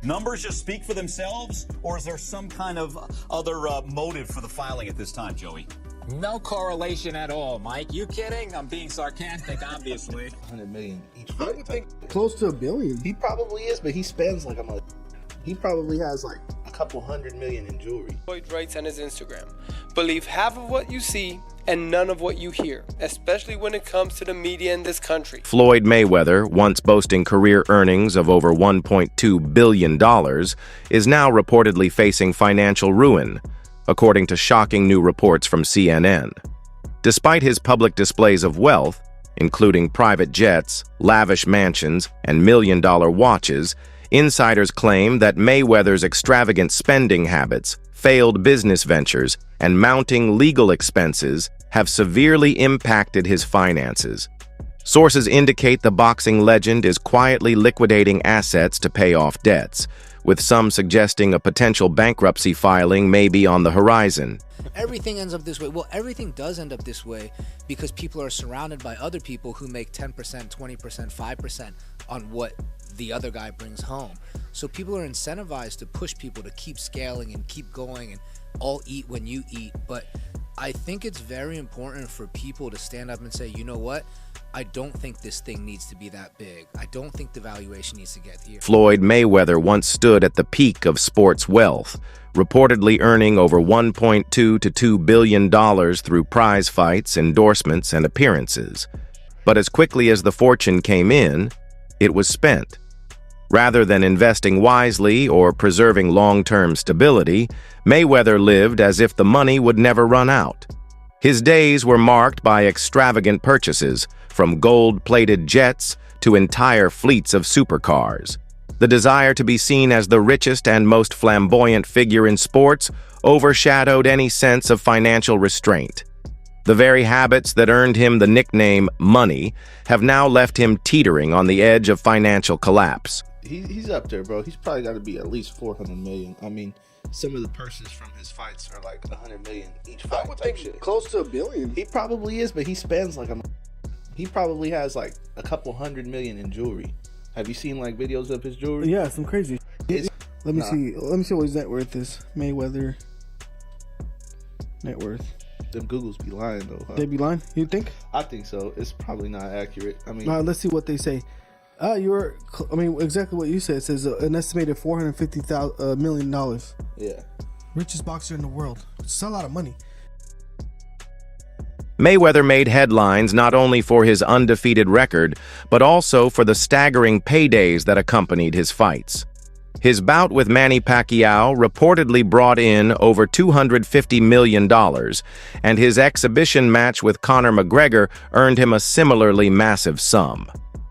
Numbers just speak for themselves, or is there some kind of other motive for the filing at this time, Joey? No correlation at all, Mike. You kidding? I'm being sarcastic, obviously. 100 million each I fight. would think close to $1 billion. He probably is, but he spends like a mother. He probably has like a couple 100 million in jewelry. Floyd writes on his Instagram, "Believe half of what you see and none of what you hear, especially when it comes to the media in this country." Floyd Mayweather, once boasting career earnings of over $1.2 billion, is now reportedly facing financial ruin, according to shocking new reports from CNN. Despite his public displays of wealth, including private jets, lavish mansions, and million-dollar watches, insiders claim that Mayweather's extravagant spending habits, failed business ventures, and mounting legal expenses have severely impacted his finances. Sources indicate the boxing legend is quietly liquidating assets to pay off debts, with some suggesting a potential bankruptcy filing may be on the horizon. Everything ends up this way. Well, everything does end up this way because people are surrounded by other people who make 10%, 20%, 5% on what the other guy brings home. So people are incentivized to push people to keep scaling and keep going and all eat when you eat. But I think it's very important for people to stand up and say, you know what? I don't think this thing needs to be that big. I don't think the valuation needs to get here. Floyd Mayweather once stood at the peak of sports wealth, reportedly earning over $1.2 to $2 billion through prize fights, endorsements, and appearances. But as quickly as the fortune came in, it was spent. Rather than investing wisely or preserving long-term stability, Mayweather lived as if the money would never run out. His days were marked by extravagant purchases, from gold-plated jets to entire fleets of supercars. The desire to be seen as the richest and most flamboyant figure in sports overshadowed any sense of financial restraint. The very habits that earned him the nickname Money have now left him teetering on the edge of financial collapse. He's up there, bro. He's probably got to be at least 400 million. I mean, some of the purses from his fights are like 100 million each fight. I would think shit. close to $1 billion. He probably is, but he spends like a. He probably has like a couple 100 million in jewelry. Have you seen like videos of his jewelry? Yeah, some crazy. Let me see. Let me see what his net worth is. Mayweather net worth. Them Googles be lying though. Huh? They be lying? You think? I think so. It's probably not accurate. I mean, let's see what they say. Exactly what you said. It says an estimated $450 million. yeah. Richest boxer in the world. It's a lot of money. Mayweather made headlines not only for his undefeated record, but also for the staggering paydays that accompanied his fights. His bout with Manny Pacquiao reportedly brought in over $250 million, and his exhibition match with Conor McGregor earned him a similarly massive sum.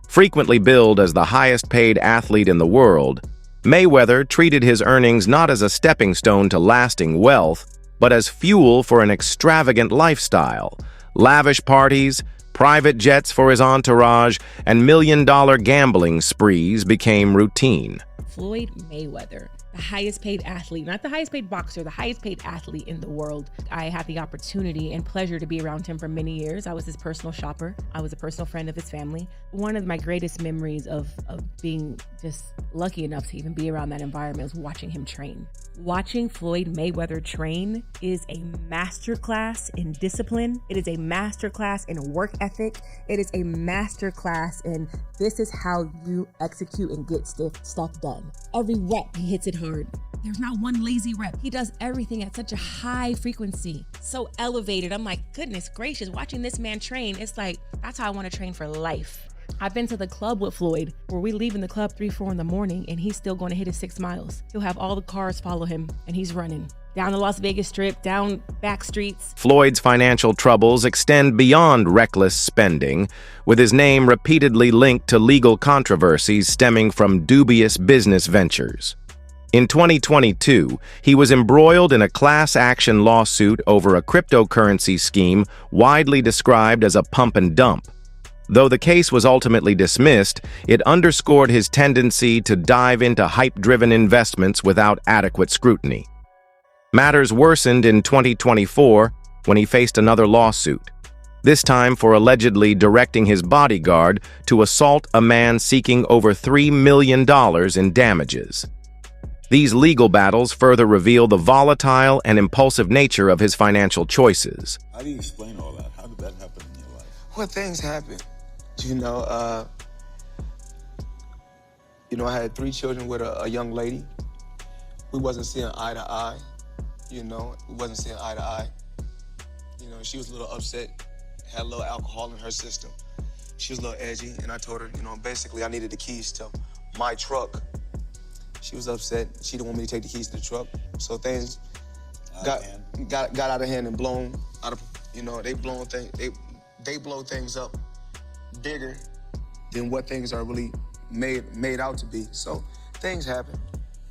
Frequently billed as the highest-paid athlete in the world, Mayweather treated his earnings not as a stepping stone to lasting wealth, but as fuel for an extravagant lifestyle. Lavish parties, private jets for his entourage, and million-dollar gambling sprees became routine. Floyd Mayweather, the highest paid athlete, not the highest paid boxer, the highest paid athlete in the world. I had the opportunity and pleasure to be around him for many years. I was his personal shopper. I was a personal friend of his family. One of my greatest memories of being just lucky enough to even be around that environment was watching him train. Watching Floyd Mayweather train is a masterclass in discipline. It is a masterclass in work ethic. It is a masterclass in this is how you execute and get stuff done. Every rep, he hits it hard. There's not one lazy rep. He does everything at such a high frequency, so elevated. I'm like, goodness gracious, watching this man train, it's like, that's how I want to train for life. I've been to the club with Floyd where we leave in the club 3, 4 in the morning and he's still going to hit his 6 miles. He'll have all the cars follow him and he's running down the Las Vegas Strip, down back streets. Floyd's financial troubles extend beyond reckless spending, with his name repeatedly linked to legal controversies stemming from dubious business ventures. In 2022, he was embroiled in a class action lawsuit over a cryptocurrency scheme widely described as a pump and dump. Though the case was ultimately dismissed, it underscored his tendency to dive into hype-driven investments without adequate scrutiny. Matters worsened in 2024 when he faced another lawsuit, this time for allegedly directing his bodyguard to assault a man seeking over $3 million in damages. These legal battles further reveal the volatile and impulsive nature of his financial choices. How do you explain all that? How did that happen in your life? Well, things happen. I had 3 children with a young lady. We wasn't seeing eye to eye. We wasn't seeing eye to eye. She was a little upset, had a little alcohol in her system. She was a little edgy, and I told her, basically I needed the keys to my truck. She was upset. She didn't want me to take the keys to the truck. So things got out of hand and blown out of, they blow things up bigger than what things are really made out to be. So things happen.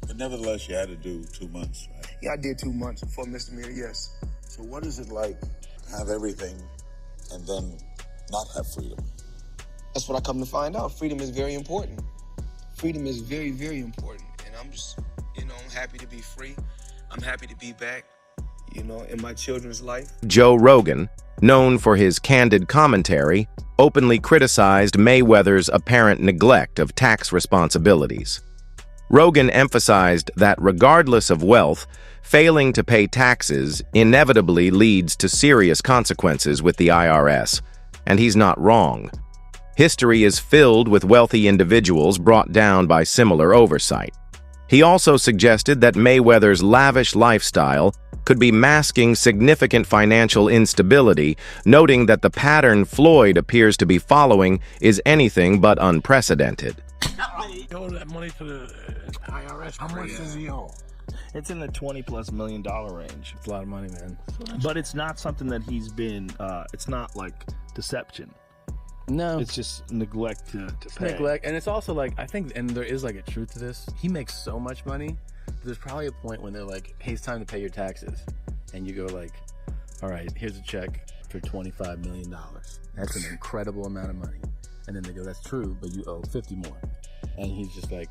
But nevertheless, you had to do 2 months, right? Yeah, I did 2 months for misdemeanor, yes. So what is it like to have everything and then not have freedom? That's what I come to find out. Freedom is very important. Freedom is very, very important. And I'm just, I'm happy to be free. I'm happy to be back, in my children's life. Joe Rogan, known for his candid commentary, openly criticized Mayweather's apparent neglect of tax responsibilities. Rogan emphasized that regardless of wealth, failing to pay taxes inevitably leads to serious consequences with the IRS, and he's not wrong. History is filled with wealthy individuals brought down by similar oversight. He also suggested that Mayweather's lavish lifestyle could be masking significant financial instability, noting that the pattern Floyd appears to be following is anything but unprecedented. He owed that money to the IRS. How much does he owe? It's in the $20+ million range. It's a lot of money, man. But it's not something that he's been, it's not like deception. No. It's just neglect to pay. Neglect. And it's also like, I think, and there is like a truth to this. He makes so much money. There's probably a point when they're like, hey, it's time to pay your taxes. And you go like, all right, here's a check for $25 million. That's an incredible amount of money. And then they go, that's true, but you owe 50 more. And he's just like,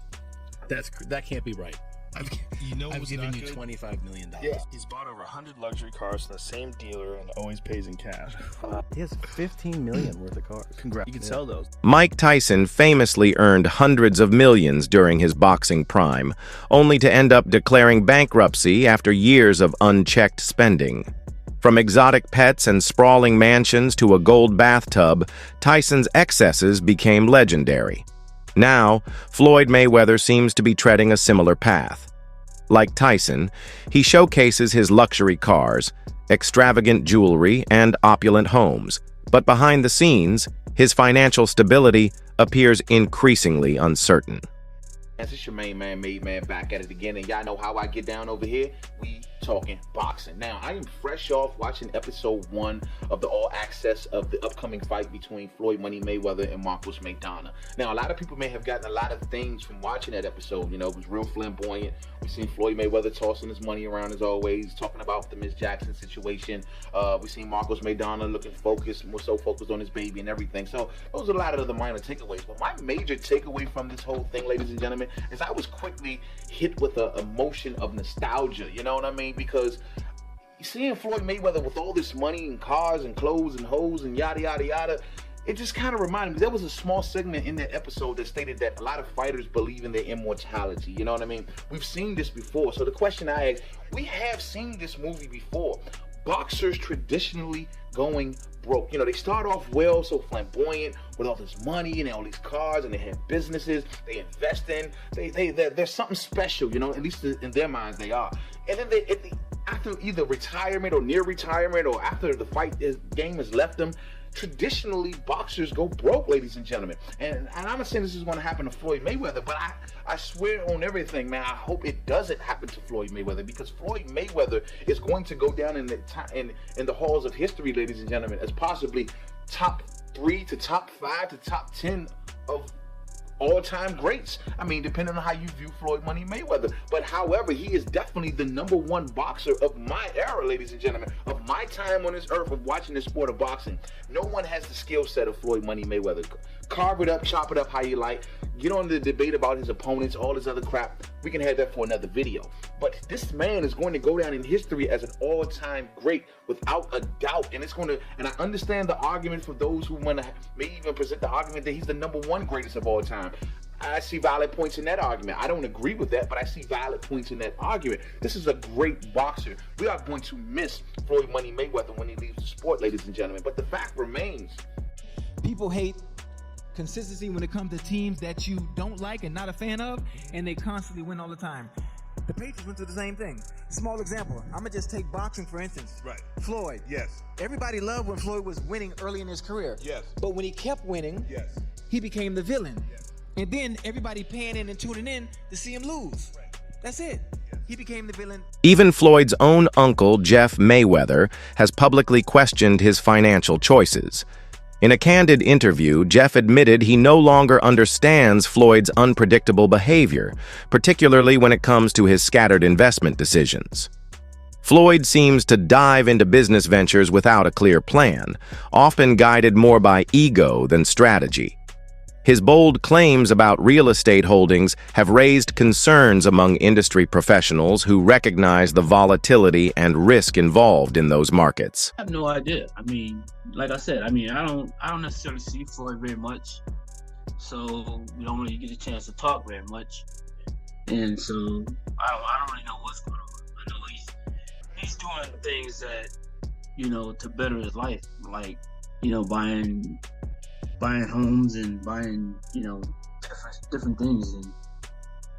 that can't be right. I've given you $25 million. Yeah. He's bought over 100 luxury cars from the same dealer and always pays in cash. He has $15 million worth of cars. Congrats. You can sell those. Mike Tyson famously earned hundreds of millions during his boxing prime, only to end up declaring bankruptcy after years of unchecked spending. From exotic pets and sprawling mansions to a gold bathtub, Tyson's excesses became legendary. Now, Floyd Mayweather seems to be treading a similar path. Like Tyson, he showcases his luxury cars, extravagant jewelry, and opulent homes. But behind the scenes, his financial stability appears increasingly uncertain. It's your main man, Made Man, back at it again, and y'all know how I get down over here. We talking boxing. Now, I am fresh off watching episode 1 of the All Access of the upcoming fight between Floyd Money Mayweather and Marcos Maidana. Now, a lot of people may have gotten a lot of things from watching that episode. It was real flamboyant. We've seen Floyd Mayweather tossing his money around as always, talking about the Miss Jackson situation. We've seen Marcos Maidana looking focused, more so focused on his baby and everything. So those are a lot of the minor takeaways. But my major takeaway from this whole thing, ladies and gentlemen, is I was quickly hit with an emotion of nostalgia. You know what I mean? Because seeing Floyd Mayweather with all this money and cars and clothes and hoes and yada yada yada, it just kind of reminded me. There was a small segment in that episode that stated that a lot of fighters believe in their immortality. You know what I mean? We've seen this before. So the question I ask, we have seen this movie before. Boxers traditionally going broke. They start off well, so flamboyant with all this money and all these cars, and they have businesses they invest in. They're something special, at least in their minds they are. And then after either retirement or near retirement or after the fight game has left them, traditionally boxers go broke, ladies and gentlemen. And I'm not saying this is going to happen to Floyd Mayweather, but I swear on everything, man, I hope it doesn't happen to Floyd Mayweather, because Floyd Mayweather is going to go down in the halls of history, ladies and gentlemen, as possibly top 3 to top 5 to top 10 of all-time greats. I mean, depending on how you view Floyd Money Mayweather. But however, he is definitely the #1 boxer of my era, ladies and gentlemen, of my time on this earth of watching the sport of boxing. No one has the skill set of Floyd Money Mayweather. Carve it up, chop it up how you like. Get on the debate about his opponents, all this other crap. We can have that for another video. But this man is going to go down in history as an all-time great without a doubt. And I understand the argument for those who may even present the argument that he's the #1 greatest of all time. I see valid points in that argument. I don't agree with that, but I see valid points in that argument. This is a great boxer. We are going to miss Floyd Money Mayweather when he leaves the sport, ladies and gentlemen. But the fact remains. People hate consistency when it comes to teams that you don't like and not a fan of, and they constantly win all the time. The Patriots went through the same thing. Small example. I'm going to just take boxing, for instance. Right. Floyd. Yes. Everybody loved when Floyd was winning early in his career. Yes. But when he kept winning, Yes. he became the villain. Yes. And then everybody paying in and tuning in to see him lose. Right. That's it. Yes. He became the villain. Even Floyd's own uncle, Jeff Mayweather, has publicly questioned his financial choices. In a candid interview, Jeff admitted he no longer understands Floyd's unpredictable behavior, particularly when it comes to his scattered investment decisions. Floyd seems to dive into business ventures without a clear plan, often guided more by ego than strategy. His bold claims about real estate holdings have raised concerns among industry professionals who recognize the volatility and risk involved in those markets. I have no idea. I mean, like I said, I don't necessarily see Floyd very much, so we don't really get a chance to talk very much, and so I don't really know what's going on. I know he's doing things that, you know, to better his life, like, you know, buying homes and buying, you know, different things. And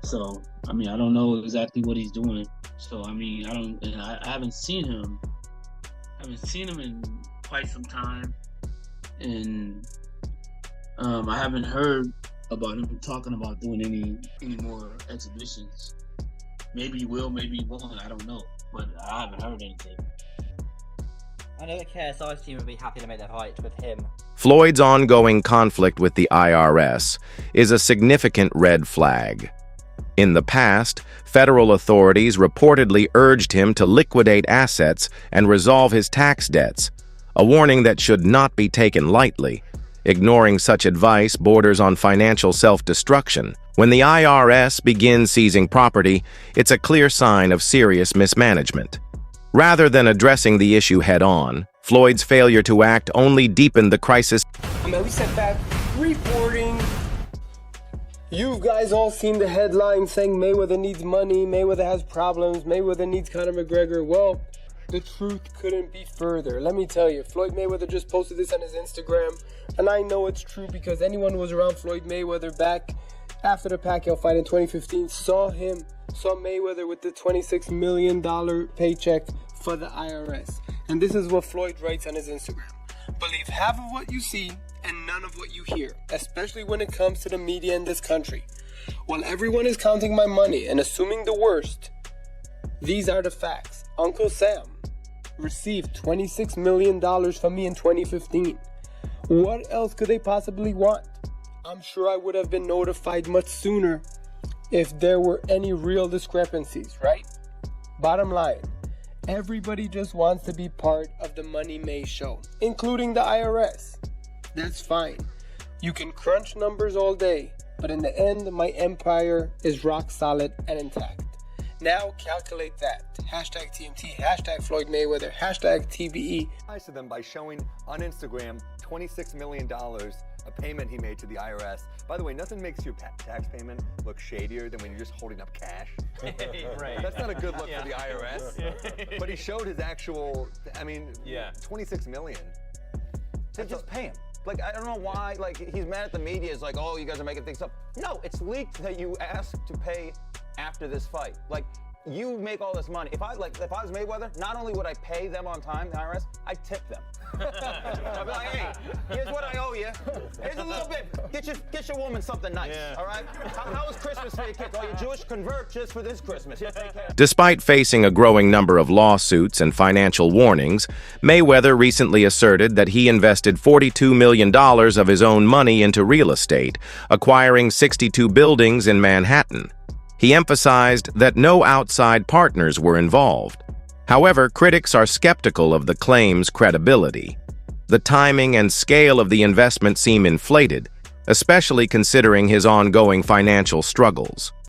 so, I mean, I don't know exactly what he's doing. So, I mean, I haven't seen him in quite some time. And I haven't heard about him talking about doing any more exhibitions. Maybe he will, maybe he won't, I don't know. But I haven't heard anything. I know the KSI's team would be happy to make their fight with him. Floyd's ongoing conflict with the IRS is a significant red flag. In the past, federal authorities reportedly urged him to liquidate assets and resolve his tax debts, a warning that should not be taken lightly. Ignoring such advice borders on financial self-destruction. When the IRS begins seizing property, it's a clear sign of serious mismanagement. Rather than addressing the issue head-on, Floyd's failure to act only deepened the crisis. I'm at least at back reporting. You guys all seen the headline saying Mayweather needs money, Mayweather has problems, Mayweather needs Conor McGregor. Well, the truth couldn't be further. Let me tell you, Floyd Mayweather just posted this on his Instagram, and I know it's true because anyone who was around Floyd Mayweather back after the Pacquiao fight in 2015 saw Mayweather with the $26 million paycheck for the IRS. And this is what Floyd writes on his Instagram. Believe half of what you see and none of what you hear, especially when it comes to the media in this country. While everyone is counting my money and assuming the worst, these are the facts. Uncle Sam received $26 million from me in 2015. What else could they possibly want? I'm sure I would have been notified much sooner if there were any real discrepancies, right? Bottom line, everybody just wants to be part of the Money May show, including the IRS. That's fine. You can crunch numbers all day, but in the end, my empire is rock solid and intact. Now calculate that. Hashtag TMT, hashtag Floyd Mayweather, hashtag TBE. To them by showing on Instagram $26 million, a payment he made to the IRS. By the way, nothing makes your tax payment look shadier than when you're just holding up cash. Right. That's not a good look for the IRS. But he showed his actual, $26 million. Just pay him. Like, I don't know why, like, he's mad at the media. It's like, oh, you guys are making things up. No, it's leaked that you asked to pay after this fight. Like, you make all this money. If I was Mayweather, not only would I pay them on time, the IRS, I'd tip them. I'd be like, hey, here's what I owe you. Here's a little bit. Get your woman something nice, all right? How was Christmas for your kids? Oh, you're Jewish? Convert just for this Christmas. Yeah, take care. Despite facing a growing number of lawsuits and financial warnings, Mayweather recently asserted that he invested $42 million of his own money into real estate, acquiring 62 buildings in Manhattan. He emphasized that no outside partners were involved. However, critics are skeptical of the claim's credibility. The timing and scale of the investment seem inflated, especially considering his ongoing financial struggles.